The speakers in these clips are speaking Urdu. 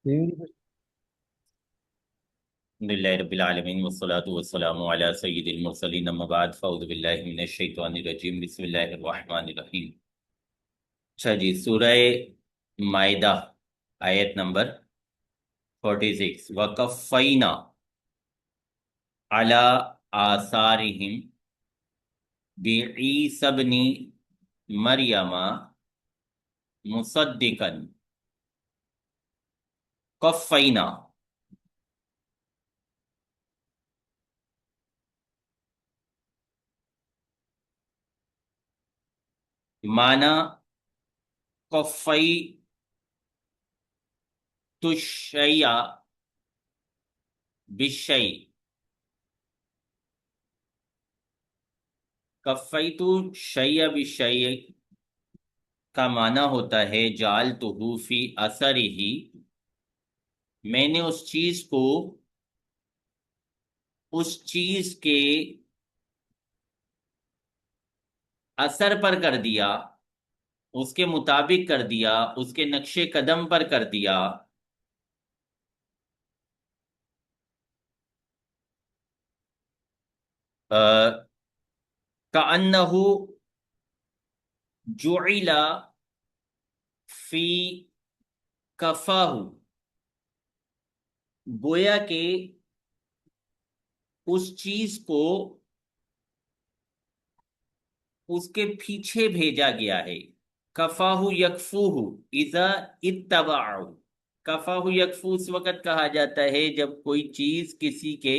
الحمدللہ رب العالمین والصلاة والسلام علی سید المرسلین اما بعد فاعوذ باللہ من الشیطان الرجیم بسم اللہ الرحمن الرحیم۔ اچھا جی، سورہ مائدہ آیت نمبر 46 وَقَفَّيْنَا عَلَى آثَارِهِمْ بِعِیسَى ابْنِ مَرْیَمَ مُصَدِّقًا قَفَّيْنَا معنی قفیت الشیء بالشیء، کفیت الشیء بالشیء کا معنی ہوتا ہے جعلتہ فی اثرہ، میں نے اس چیز کو اس چیز کے اثر پر کر دیا، اس کے مطابق کر دیا، اس کے نقش قدم پر کر دیا۔ کأنہ جعل فی کفاہ، گویا کہ اس چیز کو اس کے پیچھے بھیجا گیا ہے۔ کفاہ یکفوہ اذا اتبعہ، کفاہ یکفو اس وقت کہا جاتا ہے جب کوئی چیز کسی کے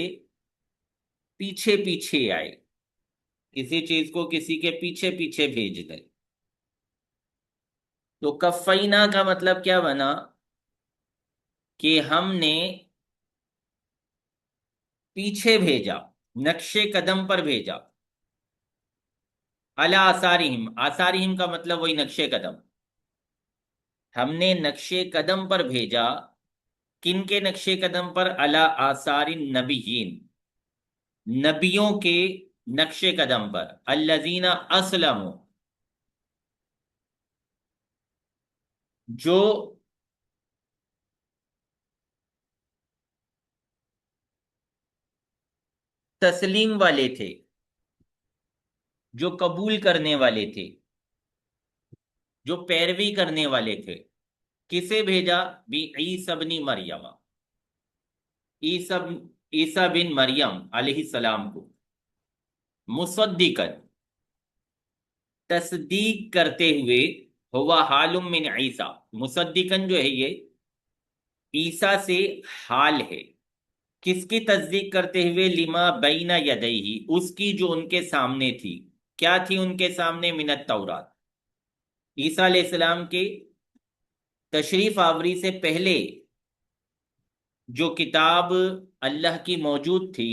پیچھے پیچھے آئے، کسی چیز کو کسی کے پیچھے پیچھے بھیج دے۔ تو کفینا کا مطلب کیا بنا کہ ہم نے پیچھے بھیجا، نقش قدم پر بھیجا۔ علی آثارہم، آثارہم کا مطلب وہی نقش قدم، ہم نے نقش قدم پر بھیجا۔ کن کے نقش قدم پر؟ علی آثار النبیین، نبیوں کے نقش قدم پر۔ الذین اسلموا، جو تسلیم والے تھے، جو قبول کرنے والے تھے، جو پیروی کرنے والے تھے۔ کسے بھیجا؟ بعیسی ابن مریم، عیسیٰ بن مریم علیہ السلام کو۔ مصدقاً، تصدیق کرتے ہوئے، ہوا حال من عیسیٰ، مصدقاً جو ہے یہ عیسیٰ سے حال ہے۔ کس کی تصدیق کرتے ہوئے؟ لما بین یدیہ، اس کی جو ان کے سامنے تھی۔ کیا تھی ان کے سامنے؟ من التورات، عیسیٰ علیہ السلام کے تشریف آوری سے پہلے جو کتاب اللہ کی موجود تھی،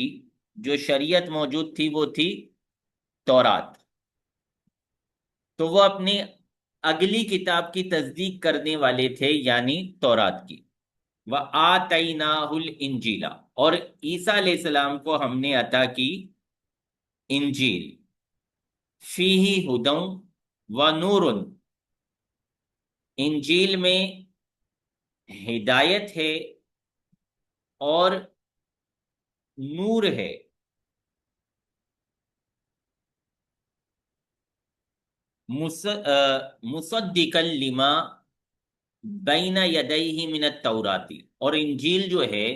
جو شریعت موجود تھی، وہ تھی تورات۔ تو وہ اپنی اگلی کتاب کی تصدیق کرنے والے تھے، یعنی تورات کی۔ وَآتَيْنَاهُ الْإِنْجِيلَ، اور عیسیٰ علیہ السلام کو ہم نے عطا کی انجیل۔ فِيهِ هُدًى وَنُورٌ، انجیل میں ہدایت ہے اور نور ہے۔ مصدقا لما بین یدیہ من التورات، اور انجیل جو ہے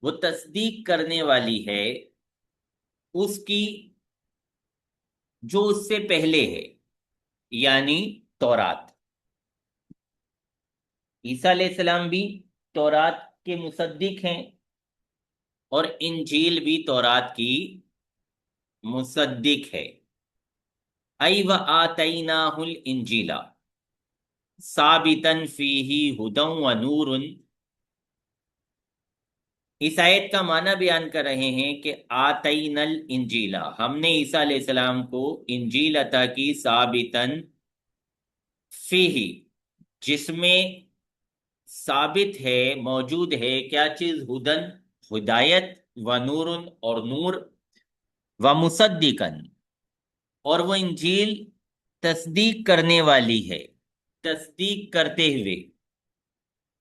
وہ تصدیق کرنے والی ہے اس کی جو اس سے پہلے ہے، یعنی تورات۔ عیسیٰ علیہ السلام بھی تورات کے مصدق ہیں اور انجیل بھی تورات کی مصدق ہے۔ ای وآتیناہ الانجیل ثابتاً فیہ ہدی ونور، اس آیت کا معنی بیان کر رہے ہیں کہ آتینا الانجیل، ہم نے عیسیٰ علیہ السلام کو انجیل عطا کی، ثابتاً فیہ، جس میں ثابت ہے، موجود ہے کیا چیز؟ ہدن، ہدایت، ونور، اور نور، ومصدقاً، اور وہ انجیل تصدیق کرنے والی ہے، تصدیق کرتے ہوئے،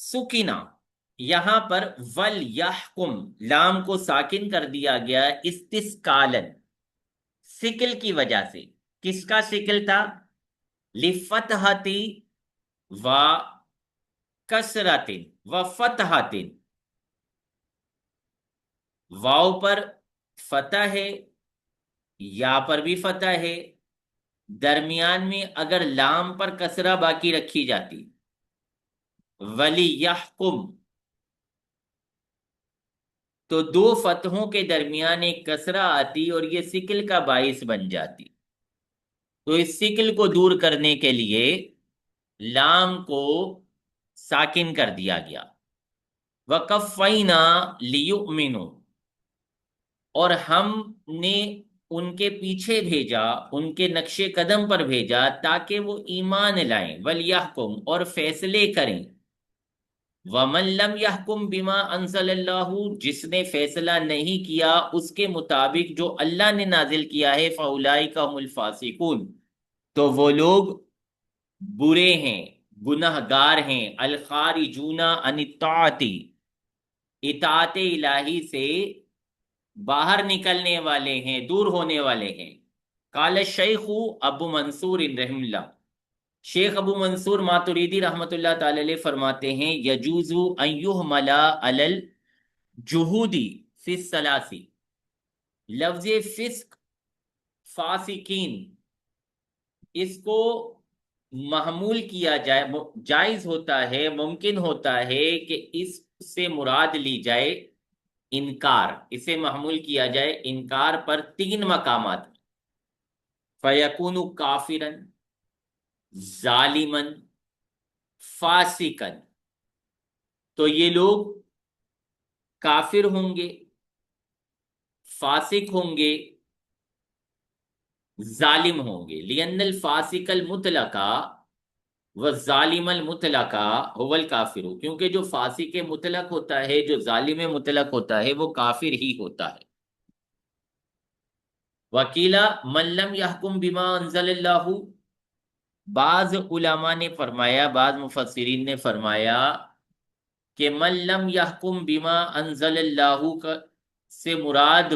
سکینہ، یہاں پر ول یحکم لام کو ساکن کر دیا گیا استسقالن، سکل کی وجہ سے۔ کس کا سکل تھا؟ لفتحتی و کسرتن و فتحتن، واو پر فتح ہے، یا پر بھی فتح ہے، درمیان میں اگر لام پر کسرہ باقی رکھی جاتی ولی یحکم، تو دو فتحوں کے درمیان ایک کسرہ آتی اور یہ سکل کا باعث بن جاتی۔ تو اس سکل کو دور کرنے کے لیے لام کو ساکن کر دیا گیا۔ وَقَفَّيْنَا لِيُؤْمِنُوا، اور ہم نے ان کے پیچھے بھیجا، ان کے نقش قدم پر بھیجا تاکہ وہ ایمان لائیں، وَلْيَحْكُمْ، اور فیصلے کریں، وَمَن لَّمْ يَحْكُمْ بِمَا أَنزَلَ اللَّهُ، جس نے فیصلہ نہیں کیا اس کے مطابق جو اللہ نے نازل کیا ہے، فَأُولَٰئِكَ هُمُ الْفَاسِقُونَ، تو وہ لوگ برے ہیں، گنہگار ہیں، الخارجون عن الطاعت، اطاعت الہی سے باہر نکلنے والے ہیں، دور ہونے والے ہیں۔ قال الشیخ ابو منصور رحم اللہ، شیخ ابو منصور ماتریدی رحمۃ اللہ تعالی علیہ فرماتے ہیں یجوز ان یحمل علی الجہود فی الثلاثی، لفظ فسق فاسقین، اس کو محمول کیا جائے، جائز ہوتا ہے، ممکن ہوتا ہے کہ اس سے مراد لی جائے انکار، اسے محمول کیا جائے انکار پر تین مقامات، فیکون کافرا، ظالما، فاسقا، تو یہ لوگ کافر ہوں گے، فاسق ہوں گے، ظالم ہوں گے، لأن الفاسق المطلقہ والظالم المطلقہ هو الکافر، کیونکہ جو فاسق مطلق ہوتا ہے، جو ظالم مطلق ہوتا ہے، وہ کافر ہی ہوتا ہے۔ وکیلا من لم یحکم بما انزل اللہ، بعض علماء نے فرمایا، بعض مفسرین نے فرمایا کہ من لم یحکم بما انزل اللہ سے مراد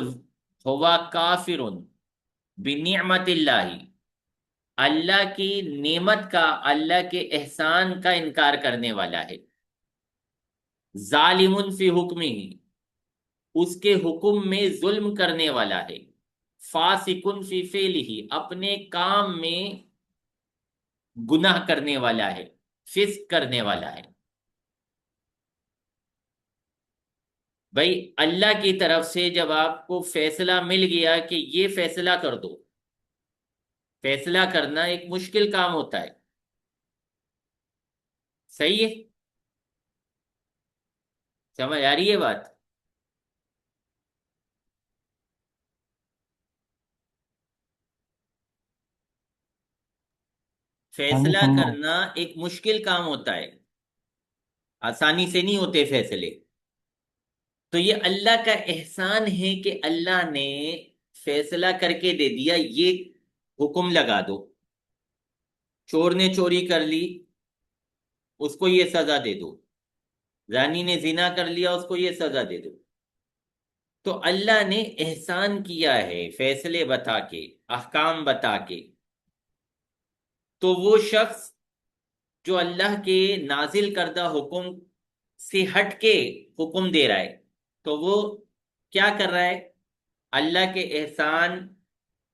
ہوا کافر بنعمت اللہ، اللہ کی نعمت کا، اللہ کے احسان کا انکار کرنے والا ہے، ظالم فی حکمہ، اس کے حکم میں ظلم کرنے والا ہے، فاسق فی فعلہ، اپنے کام میں گناہ کرنے والا ہے، فسق کرنے والا ہے۔ بھائی اللہ کی طرف سے جب آپ کو فیصلہ مل گیا کہ یہ فیصلہ کر دو، فیصلہ کرنا ایک مشکل کام ہوتا ہے، صحیح ہے؟ سمجھ آ رہی ہے بات؟ فیصلہ کرنا ایک مشکل کام ہوتا ہے، آسانی سے نہیں ہوتے فیصلے۔ تو یہ اللہ کا احسان ہے کہ اللہ نے فیصلہ کر کے دے دیا، یہ حکم لگا دو، چور نے چوری کر لی اس کو یہ سزا دے دو، زانی نے زنا کر لیا اس کو یہ سزا دے دو۔ تو اللہ نے احسان کیا ہے فیصلے بتا کے، احکام بتا کے۔ تو وہ شخص جو اللہ کے نازل کردہ حکم سے ہٹ کے حکم دے رہا ہے، تو وہ کیا کر رہا ہے؟ اللہ کے احسان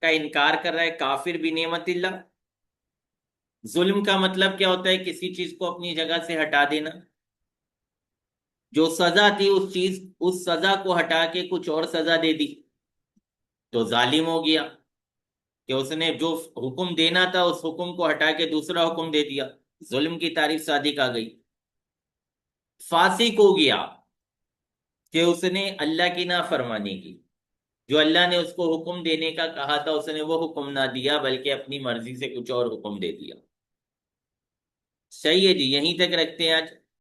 کا انکار کر رہا ہے، کافر بنعمت اللہ۔ ظلم کا مطلب کیا ہوتا ہے؟ کسی چیز کو اپنی جگہ سے ہٹا دینا، جو سزا تھی اس سزا کو ہٹا کے کچھ اور سزا دے دی، تو ظالم ہو گیا کہ اس نے جو حکم دینا تھا اس حکم کو ہٹا کے دوسرا حکم دے دیا، ظلم کی تعریف صادق آ گئی۔ فاسق ہو گیا کہ اس نے اللہ کی نافرمانی کی، جو اللہ نے اس کو حکم دینے کا کہا تھا اس نے وہ حکم نہ دیا بلکہ اپنی مرضی سے کچھ اور حکم دے دیا۔ صحیح ہے جی، یہیں تک رکھتے ہیں آج۔